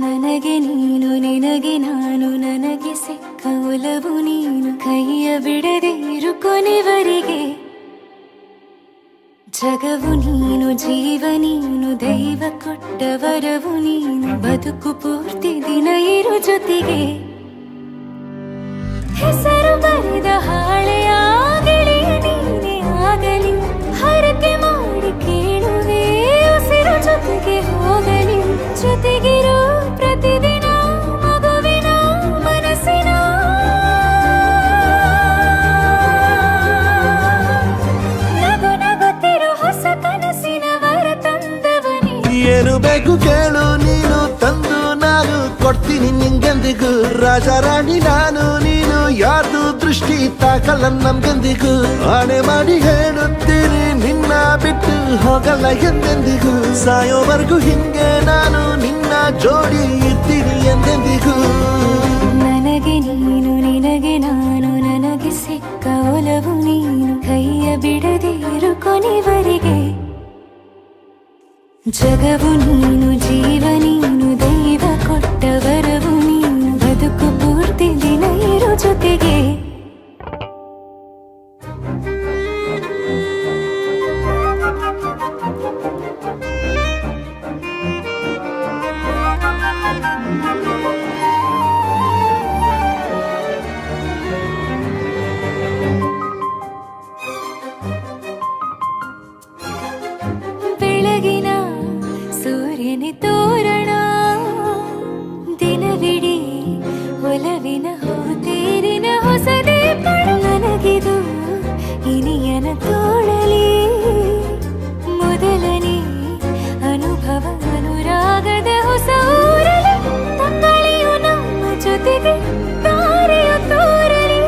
ನನಗೆ ನೀನು ನಿನಗೆ ನಾನು ನನಗೆ ಸಿಕ್ಕ ಒಲವು ನೀನು ಕೈಯ ಬಿಡದೆ ಇರು ಕೊನೆವರೆಗೆ ಜಗವು ನೀನು ಜೀವ ನೀನು ದೈವ ಕೊಟ್ಟ ವರವು ನೀನು ಬದುಕು ಪೂರ್ತಿ ದಿನ ಇರು ಜೊತೆಗೆ ಹೆಸರು ಬರೆದ ಹಾಳೆಯಾಗಲಿ ನೀನೇ ಆಗಲಿ ಹರಕೆ ಮಾಡಿ ಕೇಳುವೆ ಉಸಿರು ಜೊತೆಗೆ ಹೋಗಲಿ ಜೊತೆಗಿರೋ ಪ್ರತಿದಿನ ಮಗುವಿನ ಮನಸ್ಸಿನ ನಗು ನಗುತ್ತಿರೋ ಹೊಸ ಕನಸಿನ ವರ ತಂದವನೇ ಏನು ಬೇಕು ಕೇಳು ನೀನು ತಂದು ನಾನು ಕೊಡ್ತೀನಿ ನಿಂಗೆಂದಿಗೂ ರಾಜ ರಾಣಿ ನಾನು ನೀನು ಯಾರ್ದು ದೃಷ್ಟಿ ತಾಕಲ್ಲ ನಮ್ಗೆಂದಿಗೂ ಆಣೆ ಮಾಡಿ ಹೇಳುತ್ತೀನಿ ನಿನ್ನ ಬಿಟ್ಟು ಹೋಗಲ್ಲ ಎಂದೆಂದಿಗೂ ಸಾಯೋವರೆಗೂ ಹಿಂಗೆ ನಾನು ನಿನ್ನ ಜೋಡಿ ಇರ್ತೀನಿ ಎಂದೆಂದಿಗೂ ನನಗೆ ನೀನು ನಿನಗೆ ನಾನು ನನಗೆ ಸಿಕ್ಕ ಒಲವು ನೀನು ಕೈಯ ಬಿಡದೆ ಇರು ಕೊನೆವರೆಗೆ ಜಗವು ನೀನು ಜೀವ ನೀನು ದೈವ ಕೊಟ್ಟ ವರವು ನೀನು ಬದುಕು ಪೂರ್ತಿ ದಿನ ಇರು ಜೊತೆಗೆ ಬೆಳಗಿನ ಸೂರ್ಯನ ತೋರಣ ದಿನವಿಡೀ ಒಲವಿನ ಹೋತೇರಿನ ಹೊಸದೇ ನನಗಿದು ಇನಿಯನ ತೋಳಲಿ ಮೊದಲನೇ ಅನುಭವ ಅನುರಾಗದ ಹೊಸ ಊರಲಿ ತಂಗಳಿಯು ನಮ್ಮ ಜೊತೆಗೆ ತಾರೆಯ ತೋರಲಿ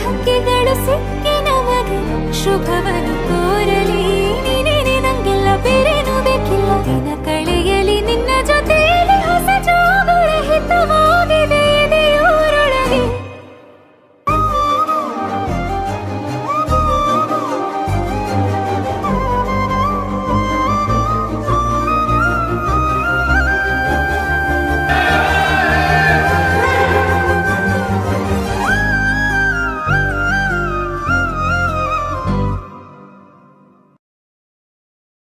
ಹಕ್ಕಿಗಳು ಸಿಕ್ಕಿ ನಮಗೆ ಶುಭವನ್ನು ಕೋರಲಿ ನೀನೇ ನಂಗೆಲ್ಲ ಬೇರೆ